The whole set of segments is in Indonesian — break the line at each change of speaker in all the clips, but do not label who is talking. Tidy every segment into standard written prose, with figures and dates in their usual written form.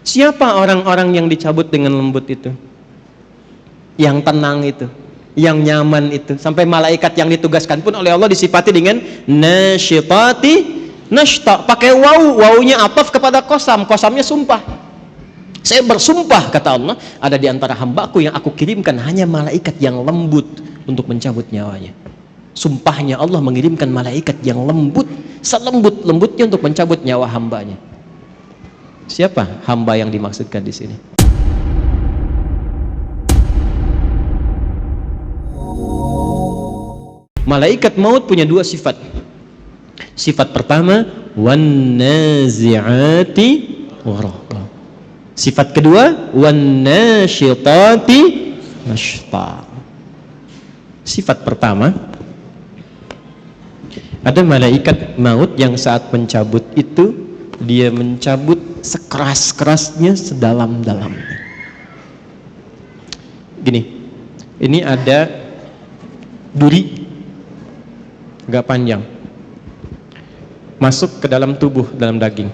Siapa orang-orang yang dicabut dengan lembut itu? Yang tenang itu, yang nyaman itu. Sampai malaikat yang ditugaskan pun oleh Allah disifati dengan nasyitati nashta. Pakai waw, wawnya ataf kepada qasam, qasamnya sumpah. Saya bersumpah, kata Allah, ada di antara hambaku yang aku kirimkan hanya malaikat yang lembut untuk mencabut nyawanya. Sumpahnya Allah mengirimkan malaikat yang lembut, selembut-lembutnya untuk mencabut nyawa hambanya. Siapa hamba yang dimaksudkan di sini? Malaikat maut punya dua sifat. Sifat pertama, wan nazi'ati gharqa. Sifat kedua, wan nasyitati nashta. Sifat pertama, ada malaikat maut yang saat mencabut itu dia mencabut sekeras-kerasnya, sedalam-dalamnya. Gini, ini ada duri agak panjang masuk ke dalam tubuh, dalam daging,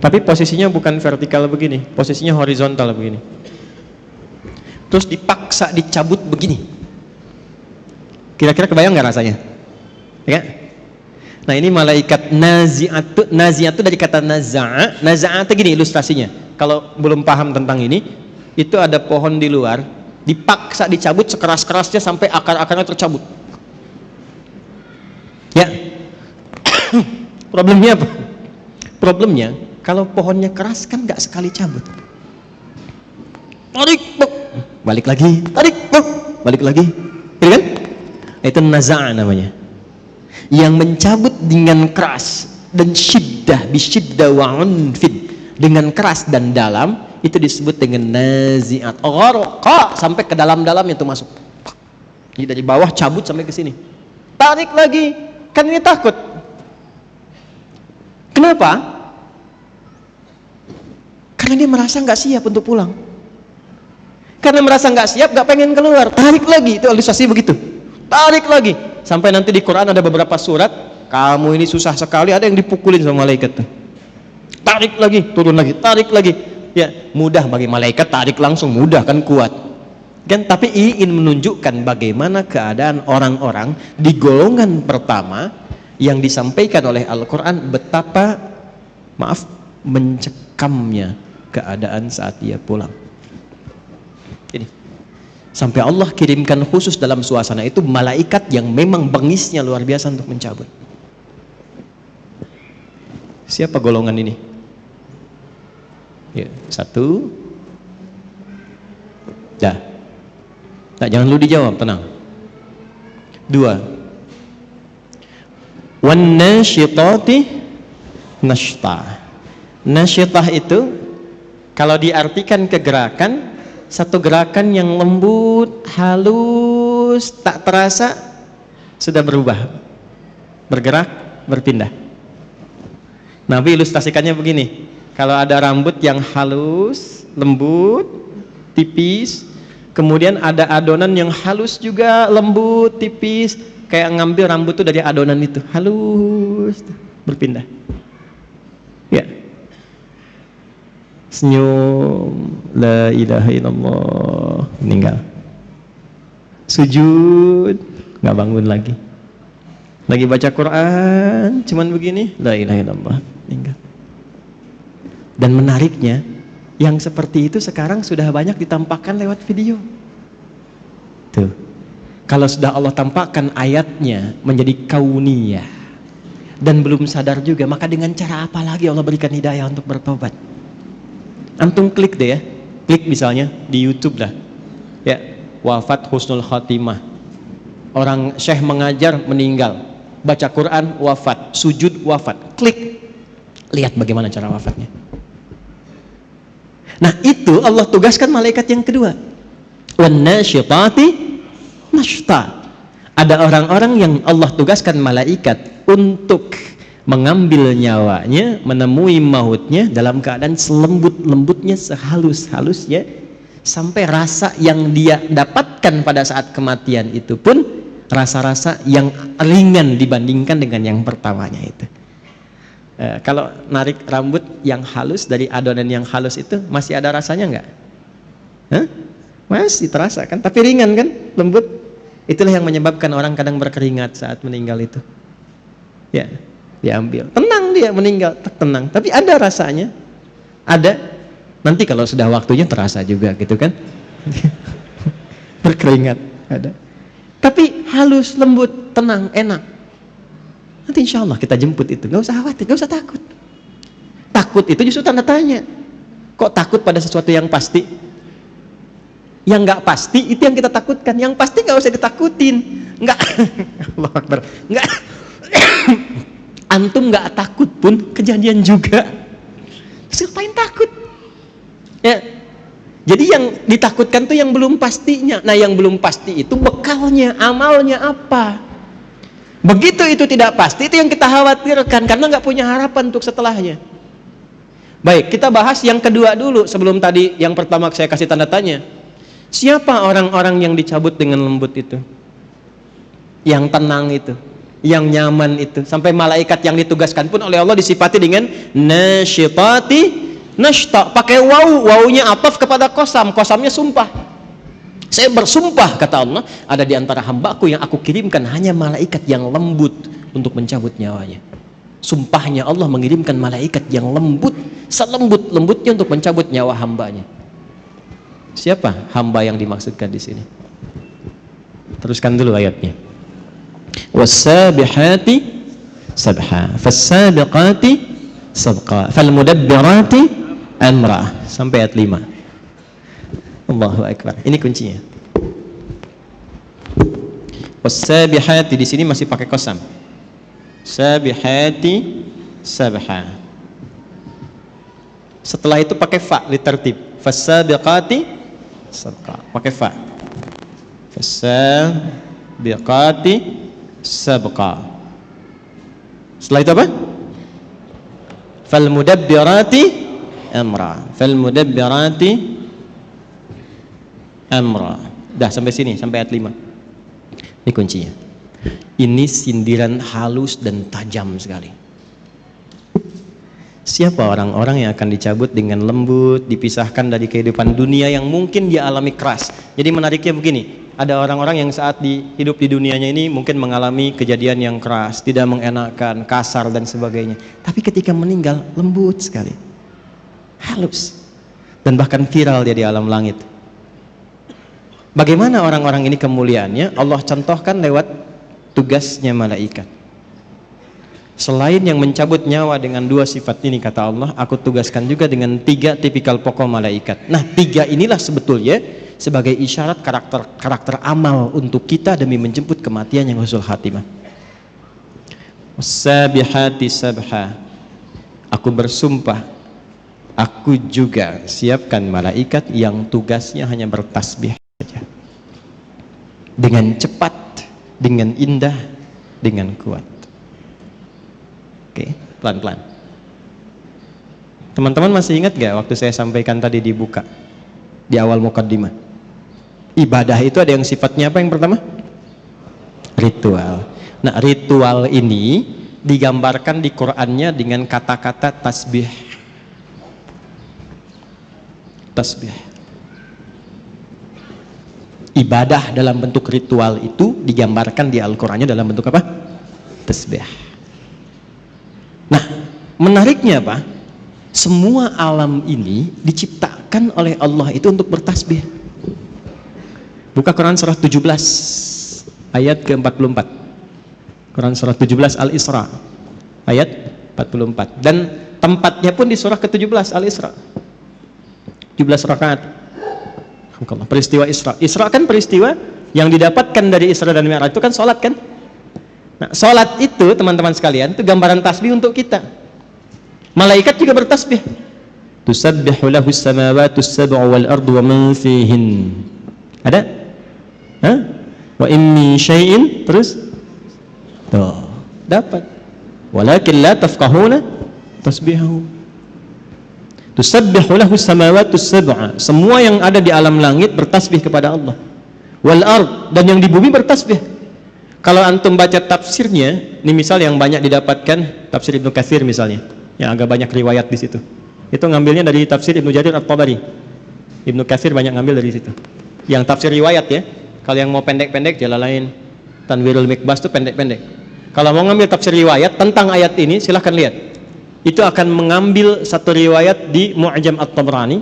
tapi posisinya bukan vertikal begini, posisinya horizontal begini, terus dipaksa dicabut begini. Kira-kira kebayang nggak rasanya? Ya? Nah, ini malaikat nazi'atu. Nazi'atu dari kata naza'a. Naza'atu gini ilustrasinya. Kalau belum paham tentang ini, itu ada pohon di luar, dipaksa dicabut sekeras-kerasnya sampai akar-akarnya tercabut. Ya. Problemnya apa? Problemnya kalau pohonnya keras kan nggak sekali cabut. Tarik, balik lagi. Tarik, balik lagi. Iya kan? Itu naza'a namanya. Yang mencabut dengan keras dan syiddah, bisyiddah wa unfid, dengan keras dan dalam, itu disebut dengan nazi'at gharqa, sampai ke dalam-dalamnya itu masuk. Jadi dari bawah cabut sampai ke sini. Tarik lagi. Kan ini takut. Kenapa? Karena dia merasa nggak siap untuk pulang. Karena merasa nggak siap, nggak pengen keluar. Tarik lagi, itu ilustrasi begitu. Tarik lagi. Sampai nanti di Quran ada beberapa surat, kamu ini susah sekali, ada yang dipukulin sama malaikat tuh. Tarik lagi, turun lagi, tarik lagi. Ya, mudah bagi malaikat, tarik langsung mudah kan, kuat. Kan, tapi ingin menunjukkan bagaimana keadaan orang-orang di golongan pertama yang disampaikan oleh Al-Quran, betapa mencekamnya keadaan saat dia pulang. Ini sampai Allah kirimkan khusus dalam suasana itu malaikat yang memang bengisnya luar biasa untuk mencabut. Siapa golongan ini? Ya, satu. Dah. Nah, jangan lu dijawab, tenang. Dua. Wan nasyitati nashta. Nasyitah itu kalau diartikan ke gerakan, satu gerakan yang lembut, halus, tak terasa sudah berubah, bergerak, berpindah. Nabi ilustrasikannya begini, kalau ada rambut yang halus, lembut, tipis, kemudian ada adonan yang halus juga, lembut, tipis, kayak ngambil rambut itu dari adonan itu, halus, berpindah. Ya. Senyum, la ilaha illallah, meninggal. Sujud, nggak bangun lagi. Lagi baca Quran, cuman begini, la ilaha illallah, meninggal. Dan menariknya, yang seperti itu sekarang sudah banyak ditampakkan lewat video. Tuh, kalau sudah Allah tampakkan ayatnya menjadi kauniyah dan belum sadar juga, maka dengan cara apa lagi Allah berikan hidayah untuk bertobat? Antum klik deh ya, klik misalnya di YouTube lah, ya, wafat husnul khatimah, orang syekh mengajar meninggal, baca Quran wafat, sujud wafat, klik, lihat bagaimana cara wafatnya. Nah, itu Allah tugaskan malaikat yang kedua, wan nasyitati nashta. Ada orang-orang yang Allah tugaskan malaikat untuk mengambil nyawanya, menemui mautnya dalam keadaan selembut-lembutnya, sehalus-halusnya, sampai rasa yang dia dapatkan pada saat kematian itu pun rasa-rasa yang ringan dibandingkan dengan yang pertamanya itu. Kalau narik rambut yang halus dari adonan yang halus itu masih ada rasanya nggak? Hah? Masih terasa kan? Tapi ringan kan, lembut. Itulah yang menyebabkan orang kadang berkeringat saat meninggal itu. Ya, diambil. Tenang dia meninggal, tenang. Tapi ada rasanya. Ada. Nanti kalau sudah waktunya terasa juga gitu kan? Berkeringat ada. Tapi halus, lembut, tenang, enak. Nanti insya Allah kita jemput itu. Gak usah khawatir, gak usah takut. Takut itu justru tanda tanya. Kok takut pada sesuatu yang pasti? Yang gak pasti itu yang kita takutkan. Yang pasti gak usah ditakutin. Enggak. Allah Akbar. Enggak. Antum gak takut pun kejadian juga. Siapain takut? Ya. Jadi yang ditakutkan tuh yang belum pastinya. Nah, yang belum pasti itu bekalnya, amalnya apa? Begitu itu tidak pasti, itu yang kita khawatirkan karena nggak punya harapan untuk setelahnya. Baik, kita bahas yang kedua dulu sebelum tadi yang pertama saya kasih tanda tanya. Siapa orang-orang yang dicabut dengan lembut itu? Yang tenang itu, yang nyaman itu. Sampai malaikat yang ditugaskan pun oleh Allah disifati dengan nasyitati nashta. Pakai waw, wawunya ataf kepada qasam, qasamnya sumpah. Saya bersumpah, kata Allah, ada di antara hambaku yang aku kirimkan hanya malaikat yang lembut untuk mencabut nyawanya. Sumpahnya Allah mengirimkan malaikat yang lembut, selembut-lembutnya untuk mencabut nyawa hambanya. Siapa hamba yang dimaksudkan di sini? Teruskan dulu ayatnya. Was-sabihati sabha, fas-sabiqati sabqa, fal-mudabbirati amra. Sampai ayat 5. Allahu Akbar. Ini kuncinya. Was-sabihati di sini masih pakai qasam. Sabihati sabha. Setelah itu pakai fa litertib. Fas-sabiqati sabqa. Pakai fa. Fas-sabiqati sabqa. Setelah itu apa? Fal-mudabbirati amra. Fal-mudabbirati amra. Dah sampai sini, sampai ayat 5. Ini kuncinya. Ini sindiran halus dan tajam sekali. Siapa orang-orang yang akan dicabut dengan lembut, dipisahkan dari kehidupan dunia yang mungkin dia alami keras. Jadi menariknya begini, ada orang-orang yang saat hidup di dunianya ini mungkin mengalami kejadian yang keras, tidak mengenakan, kasar dan sebagainya. Tapi ketika meninggal lembut sekali, halus, dan bahkan viral dia di alam langit. Bagaimana orang-orang ini kemuliaannya? Allah contohkan lewat tugasnya malaikat. Selain yang mencabut nyawa dengan 2 sifat ini, kata Allah, aku tugaskan juga dengan 3 tipikal pokok malaikat. Nah, 3 inilah sebetulnya sebagai isyarat karakter amal untuk kita demi menjemput kematian yang husnul khatimah. Sabihati sabha. Aku bersumpah, aku juga siapkan malaikat yang tugasnya hanya bertasbih saja. Dengan cepat, dengan indah, dengan kuat. Oke, pelan-pelan. Teman-teman masih ingat gak waktu saya sampaikan tadi dibuka di awal mukaddimah? Ibadah itu ada yang sifatnya apa yang pertama? Ritual. Nah, ritual ini digambarkan di Qur'annya dengan kata-kata tasbih. Tasbih. Ibadah dalam bentuk ritual itu digambarkan di Al-Qur'annya dalam bentuk apa? Tasbih. Nah, menariknya apa? Semua alam ini diciptakan oleh Allah itu untuk bertasbih. Buka Quran surah 17 ayat ke-44. Quran surah 17 Al-Isra ayat 44. Dan tempatnya pun di surah ke-17 Al-Isra. 17 rakaat. Peristiwa Isra. Isra kan peristiwa yang didapatkan dari Isra dan Mi'raj itu kan sholat kan? Nah, sholat itu teman-teman sekalian itu gambaran tasbih untuk kita. Malaikat juga bertasbih. Tusabbihu lahu as-samawati as-sab'u wal ardu wa man fihin. Ada? Hah? Wa in min syai'in, terus tuh, dapat. Walakin la tafqahuna tasbihahum. Tusabbihu lahu as-samawati as-sab'a. Semua yang ada di alam langit bertasbih kepada Allah. Wal ard, dan yang di bumi bertasbih. Kalau antum baca tafsirnya, ini misal yang banyak didapatkan tafsir Ibnu Katsir misalnya, yang agak banyak riwayat di situ. Itu ngambilnya dari tafsir Ibnu Jarir At-Tabari. Ibnu Katsir banyak ngambil dari situ. Yang tafsir riwayat ya. Kalau yang mau pendek-pendek, Jalalain, Tanwirul Mikbas itu pendek-pendek. Kalau mau ngambil tafsir riwayat tentang ayat ini, silahkan lihat. Itu akan mengambil satu riwayat di Mu'jam At-Tabrani,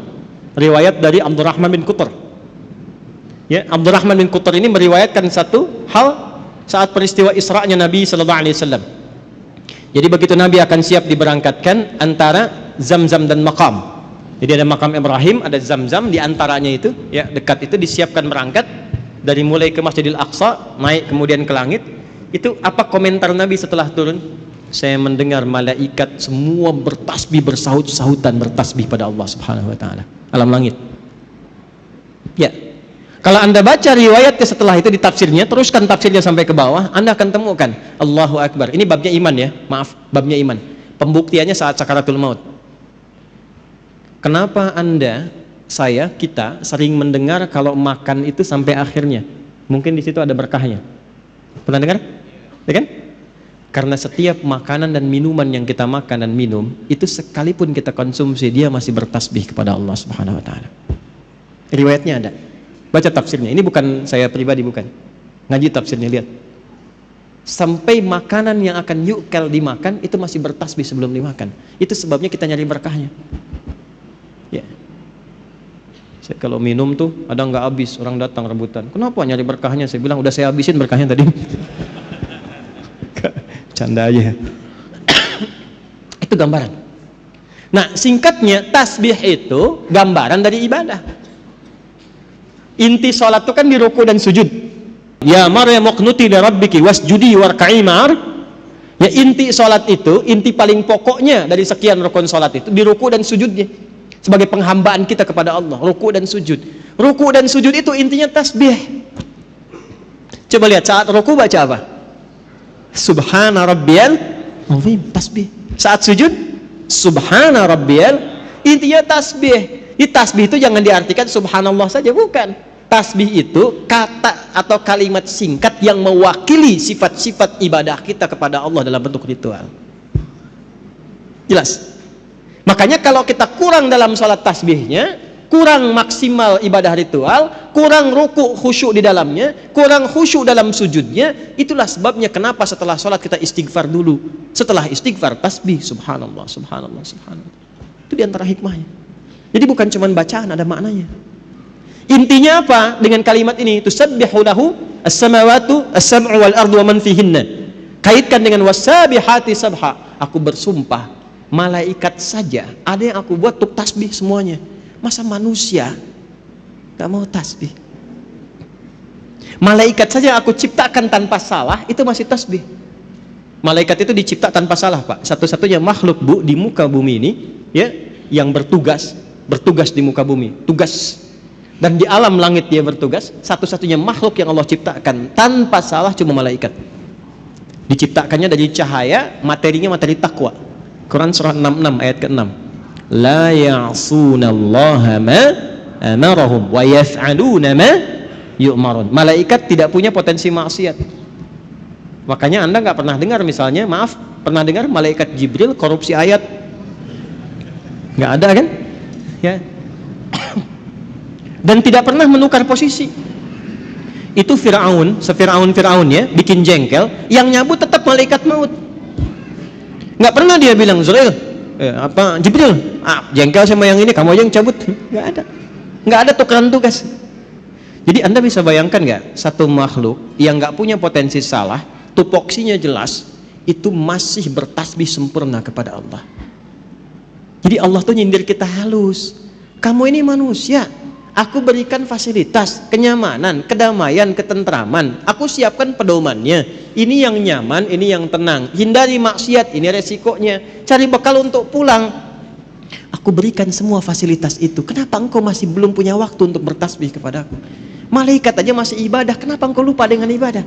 riwayat dari Abdurrahman bin Qutr. Ya, Abdurrahman bin Qutr ini meriwayatkan satu hal saat peristiwa Isra'nya Nabi sallallahu alaihi wasallam. Jadi begitu Nabi akan siap diberangkatkan antara Zamzam dan Maqam. Jadi ada Maqam Ibrahim, ada Zamzam, di antaranya itu ya dekat itu disiapkan berangkat dari mulai ke Masjidil Aqsa, naik kemudian ke langit. Itu apa komentar Nabi setelah turun? Saya mendengar malaikat semua bertasbih, bersahut-sahutan bertasbih pada Allah Subhanahu wa taala alam langit. Ya. Kalau Anda baca riwayatnya setelah itu di tafsirnya, teruskan tafsirnya sampai ke bawah, Anda akan temukan Allahu Akbar. Ini babnya iman ya, maaf, babnya iman. Pembuktiannya saat sakaratul maut. Kenapa kita sering mendengar kalau makan itu sampai akhirnya? Mungkin di situ ada berkahnya. Pernah dengar? Ya kan? Karena setiap makanan dan minuman yang kita makan dan minum, itu sekalipun kita konsumsi, dia masih bertasbih kepada Allah Subhanahu wa taala. Riwayatnya ada. Baca tafsirnya. Ini bukan saya pribadi, bukan. Ngaji tafsirnya, lihat. Sampai makanan yang akan yukal dimakan itu masih bertasbih sebelum dimakan. Itu sebabnya kita nyari berkahnya. Ya. Saya kalau minum tuh ada nggak habis, orang datang rebutan. Kenapa nyari berkahnya? Saya bilang udah saya habisin berkahnya tadi. Canda aja. Itu gambaran. Nah, singkatnya tasbih itu gambaran dari ibadah. Inti sholat itu kan di ruku dan sujud. Ya Maryam uqnuti li rabbiki wasjudi warka'i ma'ar. Ya inti sholat itu, inti paling pokoknya dari sekian rukun sholat itu di ruku dan sujudnya. Sebagai penghambaan kita kepada Allah, ruku dan sujud. Ruku dan sujud itu intinya tasbih. Coba lihat saat ruku baca apa? Subhana rabbiyal azim, tasbih. Saat sujud, subhana rabbiyal, intinya tasbih. Di tasbih itu jangan diartikan subhanallah saja, bukan. Tasbih itu kata atau kalimat singkat yang mewakili sifat-sifat ibadah kita kepada Allah dalam bentuk ritual. Jelas? Makanya kalau kita kurang dalam sholat tasbihnya, kurang maksimal ibadah ritual, kurang ruku khusyuk di dalamnya, kurang khusyuk dalam sujudnya, itulah sebabnya kenapa setelah sholat kita istighfar dulu. Setelah istighfar tasbih, subhanallah, subhanallah, subhanallah. Itu diantara hikmahnya. Jadi bukan cuma bacaan, ada maknanya. Intinya apa dengan kalimat ini? Tusabbihu lahu as-samawatu as-sab'u wal ardu wa man fihinna. Kaitkan dengan wasabihati sabha. Aku bersumpah, malaikat saja ada yang aku buat untuk tasbih semuanya. Masa manusia gak mau tasbih? Malaikat saja aku ciptakan tanpa salah, itu masih tasbih. Malaikat itu dicipta tanpa salah, Pak. Satu-satunya makhluk di muka bumi ini ya, yang bertugas di muka bumi, tugas. Dan di alam langit dia bertugas, satu-satunya makhluk yang Allah ciptakan tanpa salah cuma malaikat. Diciptakannya dari cahaya, materinya materi takwa. Quran surah 66 ayat ke-6. La ya'sunallaha ma amarahum wa yaf'aluna ma yu'marun. Malaikat tidak punya potensi maksiat. Makanya Anda nggak pernah dengar misalnya, maaf, pernah dengar malaikat Jibril korupsi ayat? Nggak ada kan? Ya. Dan tidak pernah menukar posisi. Itu Fir'aun, Fir'aun ya, bikin jengkel, yang nyabut tetap malaikat maut. Nggak pernah dia bilang, Zurail, Jibril, jengkel sama yang ini, kamu aja yang cabut. Nggak ada tukeran tugas. Jadi Anda bisa bayangkan nggak, satu makhluk yang nggak punya potensi salah, tupoksinya jelas, itu masih bertasbih sempurna kepada Allah. Jadi Allah tuh nyindir kita halus. Kamu ini manusia, aku berikan fasilitas, kenyamanan, kedamaian, ketentraman. Aku siapkan pedomannya. Ini yang nyaman, ini yang tenang. Hindari maksiat, ini resikonya. Cari bekal untuk pulang. Aku berikan semua fasilitas itu. Kenapa engkau masih belum punya waktu untuk bertasbih kepadaku? Malaikat aja masih ibadah, kenapa engkau lupa dengan ibadah?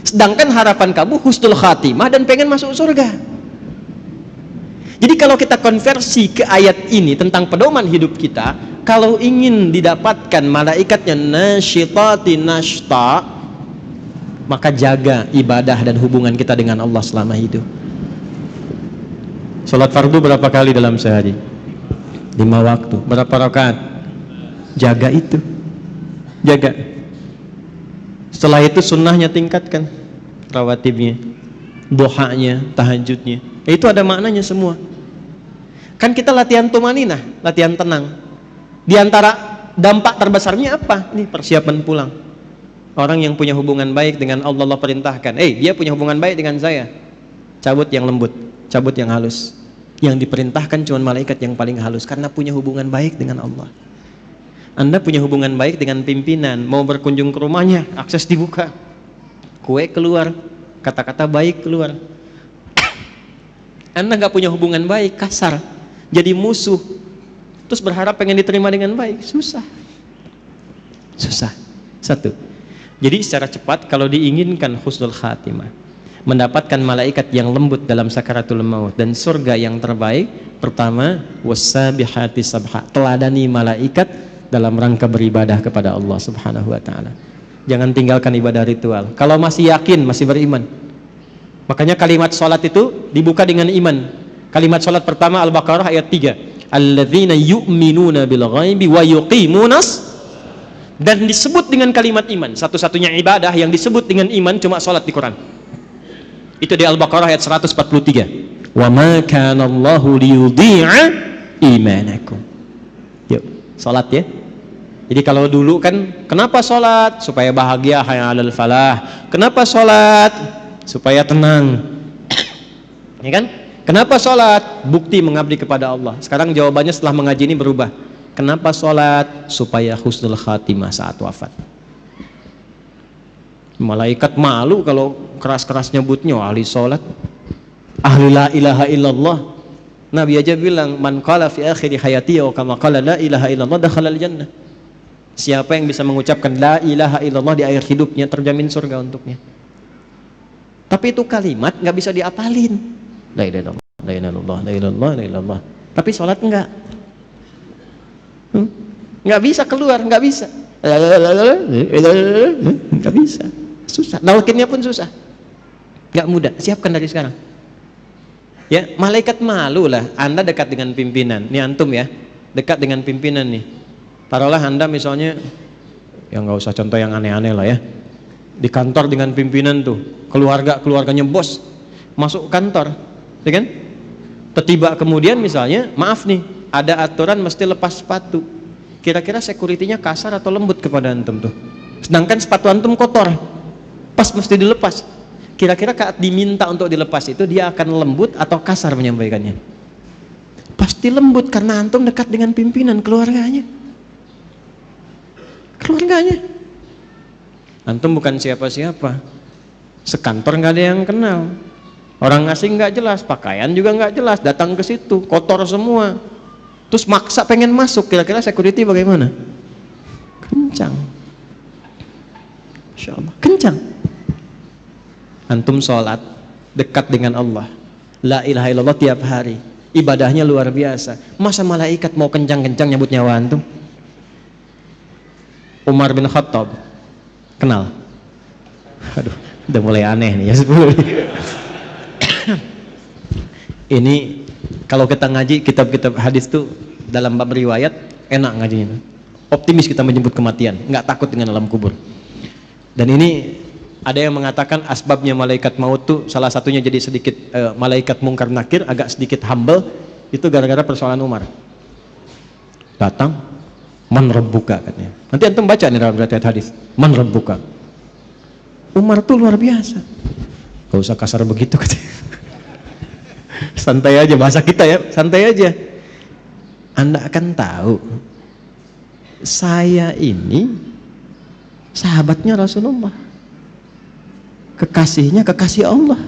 Sedangkan harapan kamu husnul khatimah dan pengen masuk surga. Jadi kalau kita konversi ke ayat ini tentang pedoman hidup kita, kalau ingin didapatkan malaikatnya nasyitati nashta, Maka jaga ibadah dan hubungan kita dengan Allah selama hidup. Salat fardu berapa kali dalam sehari? 5 waktu. Berapa rakaat? Jaga itu. Jaga. Setelah itu sunnahnya tingkatkan, rawatibnya, duhanya, tahajudnya. Itu ada maknanya semua. Kan kita latihan tumaninah, latihan tenang. Di antara dampak terbesarnya apa? Ini persiapan pulang. Orang yang punya hubungan baik dengan Allah, Allah perintahkan, dia punya hubungan baik dengan saya. Cabut yang lembut, cabut yang halus. Yang diperintahkan cuma malaikat yang paling halus, karena punya hubungan baik dengan Allah. Anda punya hubungan baik dengan pimpinan, mau berkunjung ke rumahnya, akses dibuka, kue keluar, kata-kata baik keluar. Anda gak punya hubungan baik, kasar, jadi musuh, terus berharap pengen diterima dengan baik, susah. Satu. Jadi secara cepat, kalau diinginkan husnul khatimah, mendapatkan malaikat yang lembut dalam sakaratul maut dan surga yang terbaik, pertama, wassabihati sabha, teladani malaikat dalam rangka beribadah kepada Allah Subhanahu wa ta'ala. Jangan tinggalkan ibadah ritual. Kalau masih yakin, masih beriman. Makanya kalimat salat itu dibuka dengan iman. Kalimat salat pertama Al-Baqarah ayat 3. Alladzina yu'minuna bil ghaibi wa yuqimunas, dan disebut dengan kalimat iman. Satu-satunya ibadah yang disebut dengan iman cuma salat di Quran. Itu di Al-Baqarah ayat 143. Wa ma kana Allahu liyudhi'a imanakum. Yuk, salat ya. Jadi kalau dulu kan, kenapa sholat? Supaya bahagia, hayya 'alal falah. Kenapa sholat? Supaya tenang. Ya kan? Kenapa sholat? Bukti mengabdi kepada Allah. Sekarang jawabannya setelah mengaji ini berubah. Kenapa sholat? Supaya husnul khatimah saat wafat. Malaikat malu kalau keras-keras nyebutnya ahli sholat, ahli la ilaha illallah. Nabi aja bilang, man qala fi akhiri hayati wa kama qala la ilaha illallah dakhalal jannah. Siapa yang bisa mengucapkan la ilaha illallah di akhir hidupnya, terjamin surga untuknya. Tapi itu kalimat nggak bisa diapalin. La ilaha illallah, la ilaha illallah, la ilaha illallah, la ilaha illallah. Tapi sholat enggak. Nggak bisa keluar, nggak bisa. Nggak bisa. Susah. Nalkinnya pun susah. Nggak mudah. Siapkan dari sekarang. Ya, malaikat malu lah. Anda dekat dengan pimpinan. Ini antum ya, dekat dengan pimpinan nih. Taruhlah Anda misalnya, ya nggak usah contoh yang aneh-aneh lah ya. Di kantor dengan pimpinan tuh, keluarganya bos, masuk kantor, ya kan? Tiba kemudian misalnya, maaf nih, ada aturan mesti lepas sepatu. Kira-kira security-nya kasar atau lembut kepada antum tuh? Sedangkan sepatu antum kotor, pas mesti dilepas. Kira-kira saat diminta untuk dilepas itu, dia akan lembut atau kasar menyampaikannya? Pasti lembut, karena antum dekat dengan pimpinan, keluarganya. Antum bukan siapa-siapa, sekantor nggak ada yang kenal, orang asing nggak jelas, pakaian juga nggak jelas, datang ke situ kotor semua, terus maksa pengen masuk, kira-kira security bagaimana? Kencang, Insya Allah kencang. Antum sholat dekat dengan Allah, la ilaha illallah tiap hari, ibadahnya luar biasa. Masa malaikat mau kencang-kencang nyebut nyawa antum? Umar bin Khattab, kenal? Aduh, udah mulai aneh nih ya. Ini kalau kita ngaji kitab-kitab hadis tuh dalam bab riwayat enak ngajinya. Optimis kita menjemput kematian, nggak takut dengan alam kubur. Dan ini ada yang mengatakan asbabnya malaikat maut tuh salah satunya jadi sedikit malaikat mungkar nakir agak sedikit humble, itu gara-gara persoalan Umar. Datang, man rabbuka katanya. Nanti antum baca nih dalam riwayat hadis, man rabbuka. Umar tuh luar biasa. Gak usah kasar begitu katanya. Santai aja, bahasa kita ya, santai aja. Anda akan tahu, saya ini sahabatnya Rasulullah, kekasihnya kekasih Allah.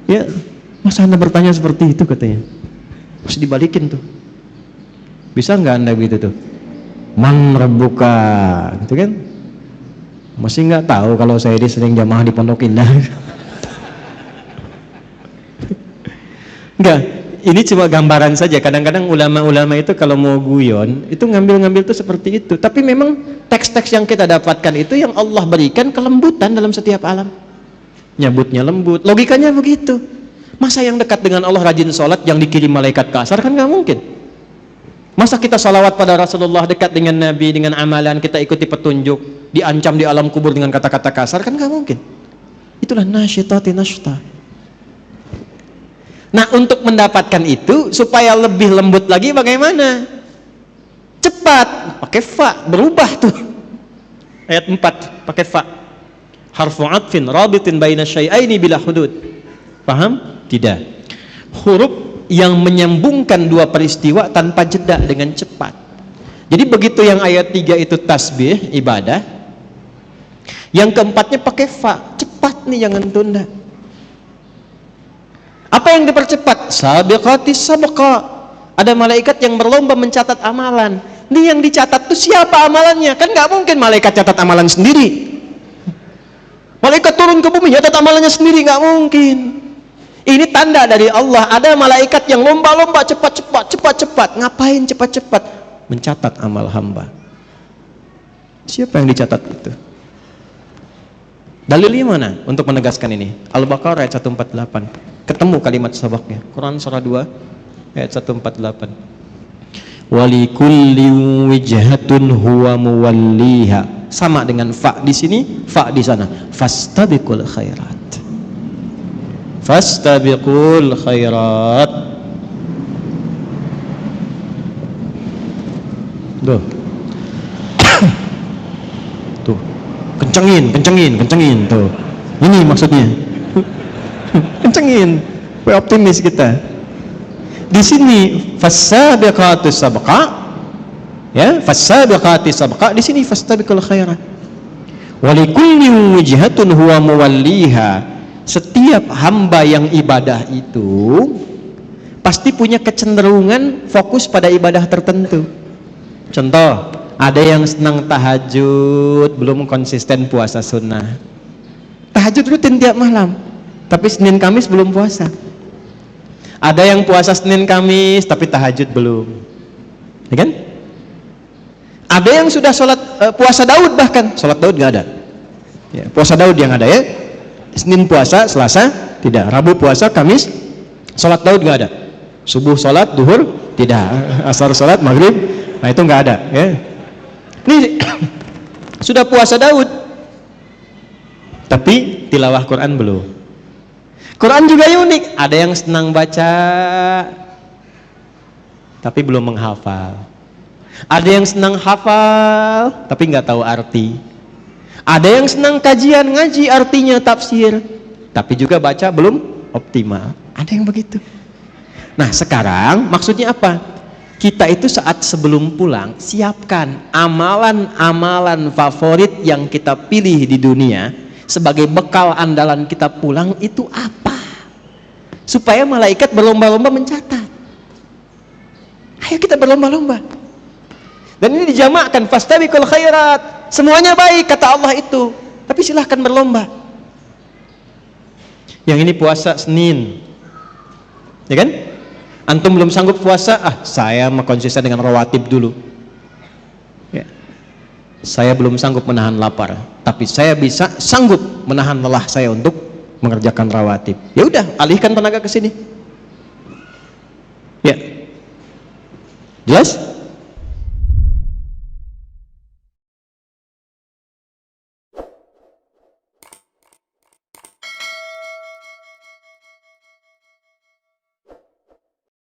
Ya, masa Anda bertanya seperti itu katanya? Harus dibalikin tuh. Bisa nggak Anda begitu tuh? Man rabbuka, gitu kan? Masih nggak tahu kalau saya ini sering jamaah di Pondok Indah? Enggak, Ini cuma gambaran saja. Kadang-kadang ulama-ulama itu kalau mau guyon, itu ngambil-ngambil itu seperti itu. Tapi memang teks-teks yang kita dapatkan itu yang Allah berikan kelembutan dalam setiap alam. Nyebutnya lembut. Logikanya begitu. Masa yang dekat dengan Allah rajin sholat yang dikirim malaikat kasar, kan nggak mungkin. Masa kita salawat pada Rasulullah, dekat dengan Nabi, dengan amalan, kita ikuti petunjuk, diancam di alam kubur dengan kata-kata kasar, kan nggak mungkin. Itulah nasyitati nashta. Nah, untuk mendapatkan itu supaya lebih lembut lagi bagaimana? Cepat, pakai fa, berubah tuh. Ayat 4 pakai fa. Harfu atfin rabitin baina syai'aini bila hudud. Paham? Tidak. Huruf yang menyambungkan dua peristiwa tanpa jeda dengan cepat. Jadi begitu yang ayat 3 itu tasbih, ibadah. Yang keempatnya pakai fa, cepat nih, jangan tunda. Apa yang dipercepat? Sabiqatis sabqa. Ada malaikat yang berlomba mencatat amalan. Ini yang dicatat tuh siapa amalannya? Kan nggak mungkin malaikat catat amalan sendiri. Malaikat turun ke bumi catat amalannya sendiri, nggak mungkin. Ini tanda dari Allah. Ada malaikat yang lomba-lomba cepat-cepat. Ngapain cepat-cepat? Mencatat amal hamba. Siapa yang dicatat itu? Dalilnya mana untuk menegaskan ini? Al-Baqarah ayat 148. Ketemu kalimat sabaknya. Quran surah 2 ayat 148. Walikulli wijhatun huwa muwalliha. Sama dengan fa di sini, fa di sana. Fastabiqul khairat. Fastabiqul khairat. Tuh. Tuh. Kencengin tuh. Ini maksudnya. Kencengin, optimis kita. Di sini fasabiqatus sabqa, ya, fasabiqatis sabqa. Di sini fastabiqul khairat. Walikulli wijhatun huwa muwalliha. Setiap hamba yang ibadah itu pasti punya kecenderungan fokus pada ibadah tertentu. Contoh, ada yang senang tahajud, belum konsisten puasa sunnah. Tahajud rutin tiap malam, tapi Senin Kamis belum puasa. Ada yang puasa Senin Kamis tapi tahajud belum, ya kan? Ada yang sudah sholat puasa Daud, bahkan sholat Daud nggak ada. Ya, puasa Daud yang ada ya. Senin puasa, Selasa tidak, Rabu puasa, Kamis sholat Daud nggak ada. Subuh sholat, duhur tidak, asar sholat, maghrib, nah itu nggak ada. Ya. Ini sudah puasa Daud, tapi tilawah Quran belum. Quran juga unik, ada yang senang baca tapi belum menghafal. Ada yang senang hafal tapi nggak tahu arti. Ada yang senang kajian, ngaji artinya, tafsir, tapi juga baca belum optimal. Ada yang begitu. Nah sekarang maksudnya apa? Kita itu saat sebelum pulang siapkan amalan-amalan favorit yang kita pilih di dunia sebagai bekal andalan kita pulang. Itu apa? Supaya malaikat berlomba-lomba mencatat. Ayo kita berlomba-lomba. Dan ini dijamakkan, fastabiqul khairat. Semuanya baik kata Allah itu, tapi silahkan berlomba. Yang ini puasa Senin, ya kan? Antum belum sanggup puasa, saya mau konsisten dengan rawatib dulu. Ya. Saya belum sanggup menahan lapar, tapi saya bisa sanggup menahan lelah saya untuk mengerjakan rawatib. Ya udah, alihkan tenaga ke sini. Ya, jelas?